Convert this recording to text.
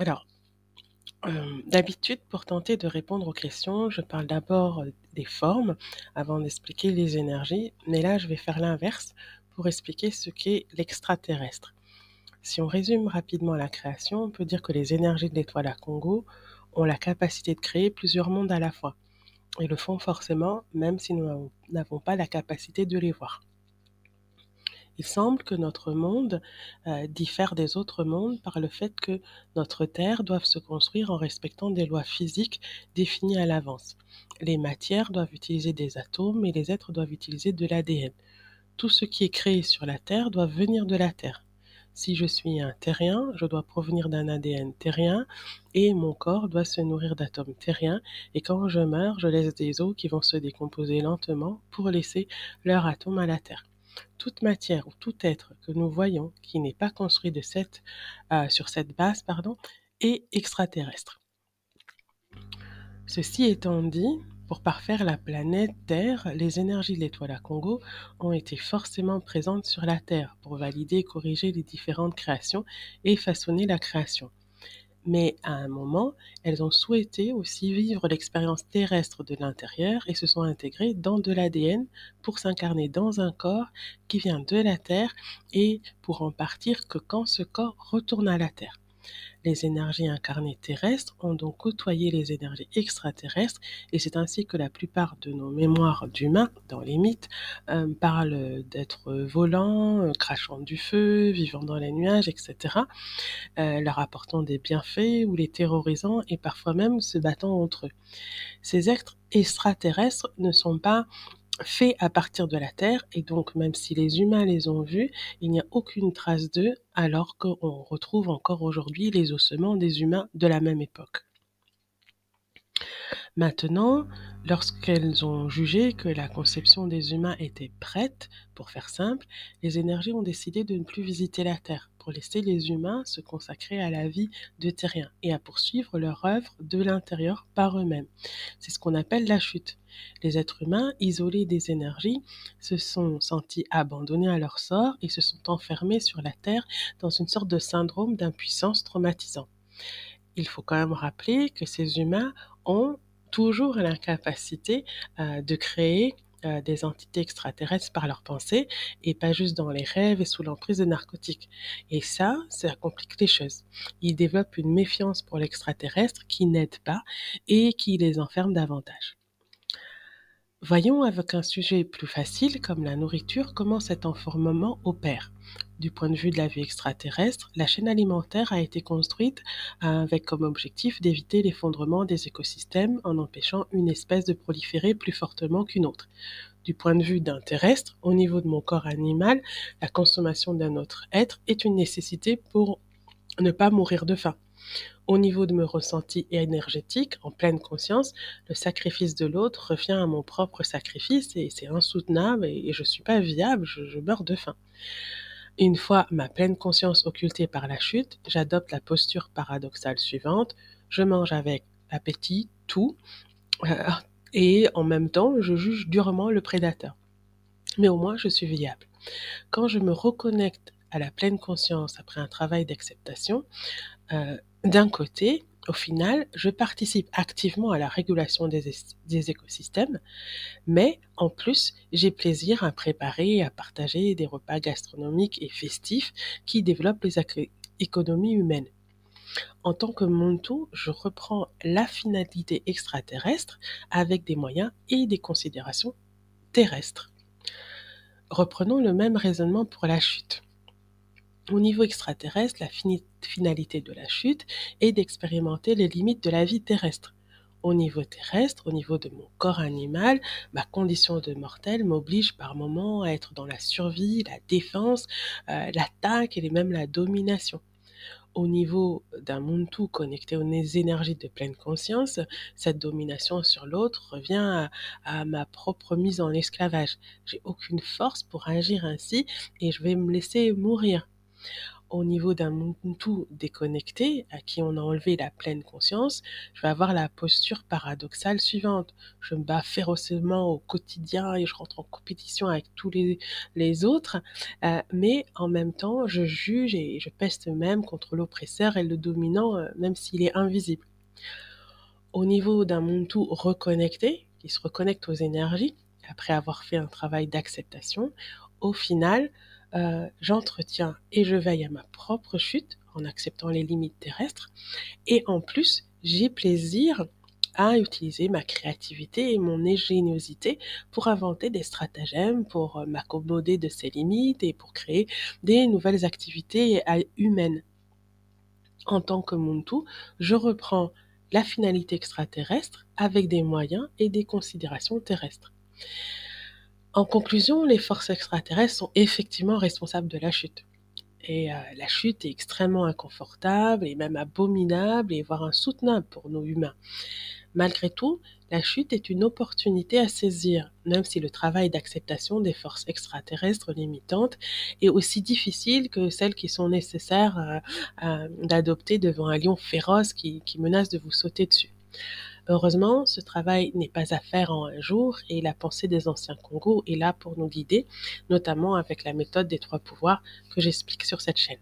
Alors, d'habitude, pour tenter de répondre aux questions, je parle d'abord, des formes avant d'expliquer les énergies, mais là, je vais faire l'inverse pour expliquer ce qu'est l'extraterrestre. Si on résume rapidement la création, on peut dire que les énergies de l'étoile à Congo ont la capacité de créer plusieurs mondes à la fois et le font forcément, même si nous n'avons pas la capacité de les voir. Il semble que notre monde diffère des autres mondes par le fait que notre Terre doive se construire en respectant des lois physiques définies à l'avance. Les matières doivent utiliser des atomes et les êtres doivent utiliser de l'ADN. Tout ce qui est créé sur la Terre doit venir de la Terre. Si je suis un terrien, je dois provenir d'un ADN terrien et mon corps doit se nourrir d'atomes terriens et quand je meurs, je laisse des os qui vont se décomposer lentement pour laisser leurs atomes à la Terre. Toute matière ou tout être que nous voyons qui n'est pas construit sur cette base est extraterrestre. Ceci étant dit, pour parfaire la planète Terre, les énergies de l'étoile à Congo ont été forcément présentes sur la Terre pour valider et corriger les différentes créations et façonner la création. Mais à un moment, elles ont souhaité aussi vivre l'expérience terrestre de l'intérieur et se sont intégrées dans de l'ADN pour s'incarner dans un corps qui vient de la Terre et pour en partir que quand ce corps retourne à la Terre. Les énergies incarnées terrestres ont donc côtoyé les énergies extraterrestres et c'est ainsi que la plupart de nos mémoires d'humains, dans les mythes, parlent d'êtres volants, crachant du feu, vivant dans les nuages, etc., leur apportant des bienfaits ou les terrorisant et parfois même se battant entre eux. Ces êtres extraterrestres ne sont pas faits à partir de la Terre et donc même si les humains les ont vus, il n'y a aucune trace d'eux alors qu'on retrouve encore aujourd'hui les ossements des humains de la même époque. Maintenant, lorsqu'elles ont jugé que la conception des humains était prête, pour faire simple, les énergies ont décidé de ne plus visiter la Terre, pour laisser les humains se consacrer à la vie de terriens et à poursuivre leur œuvre de l'intérieur par eux-mêmes. C'est ce qu'on appelle la chute. Les êtres humains, isolés des énergies, se sont sentis abandonnés à leur sort et se sont enfermés sur la Terre dans une sorte de syndrome d'impuissance traumatisant. Il faut quand même rappeler que ces humains ont toujours l'incapacité de créer des entités extraterrestres par leurs pensées et pas juste dans les rêves et sous l'emprise de narcotiques. Et ça complique les choses. Ils développent une méfiance pour l'extraterrestre qui n'aide pas et qui les enferme davantage. Voyons avec un sujet plus facile comme la nourriture comment cet enfermement opère. Du point de vue de la vie extraterrestre, la chaîne alimentaire a été construite avec comme objectif d'éviter l'effondrement des écosystèmes en empêchant une espèce de proliférer plus fortement qu'une autre. Du point de vue d'un terrestre, au niveau de mon corps animal, la consommation d'un autre être est une nécessité pour ne pas mourir de faim. Au niveau de mes ressentis énergétiques, en pleine conscience, le sacrifice de l'autre revient à mon propre sacrifice et c'est insoutenable et je ne suis pas viable, je meurs de faim. Une fois ma pleine conscience occultée par la chute, j'adopte la posture paradoxale suivante. Je mange avec appétit tout euh, et en même temps, je juge durement le prédateur. Mais au moins, je suis viable. Quand je me reconnecte à la pleine conscience après un travail d'acceptation, d'un côté, au final, je participe activement à la régulation des écosystèmes, mais en plus, j'ai plaisir à préparer et à partager des repas gastronomiques et festifs qui développent les économies humaines. En tant que Monto, je reprends la finalité extraterrestre avec des moyens et des considérations terrestres. Reprenons le même raisonnement pour la chute. Au niveau extraterrestre, la finalité de la chute est d'expérimenter les limites de la vie terrestre. Au niveau terrestre, au niveau de mon corps animal, ma condition de mortel m'oblige par moments à être dans la survie, la défense, l'attaque et même la domination. Au niveau d'un Muntu connecté aux énergies de pleine conscience, cette domination sur l'autre revient à ma propre mise en esclavage. J'ai aucune force pour agir ainsi et je vais me laisser mourir. Au niveau d'un Muntu déconnecté, à qui on a enlevé la pleine conscience, je vais avoir la posture paradoxale suivante. Je me bats férocement au quotidien et je rentre en compétition avec tous les autres, mais en même temps, je juge et je peste même contre l'oppresseur et le dominant, même s'il est invisible. Au niveau d'un Muntu reconnecté, qui se reconnecte aux énergies, après avoir fait un travail d'acceptation, au final, j'entretiens et je veille à ma propre chute en acceptant les limites terrestres et en plus, j'ai plaisir à utiliser ma créativité et mon ingéniosité pour inventer des stratagèmes, pour, m'accommoder de ces limites et pour créer des nouvelles activités humaines. En tant que Muntu, je reprends la finalité extraterrestre avec des moyens et des considérations terrestres. En conclusion, les forces extraterrestres sont effectivement responsables de la chute. Et la chute est extrêmement inconfortable et même abominable et voire insoutenable pour nous humains. Malgré tout, la chute est une opportunité à saisir, même si le travail d'acceptation des forces extraterrestres limitantes est aussi difficile que celles qui sont nécessaires d'adopter devant un lion féroce qui menace de vous sauter dessus. Heureusement, ce travail n'est pas à faire en un jour et la pensée des anciens Congos est là pour nous guider, notamment avec la méthode des trois pouvoirs que j'explique sur cette chaîne.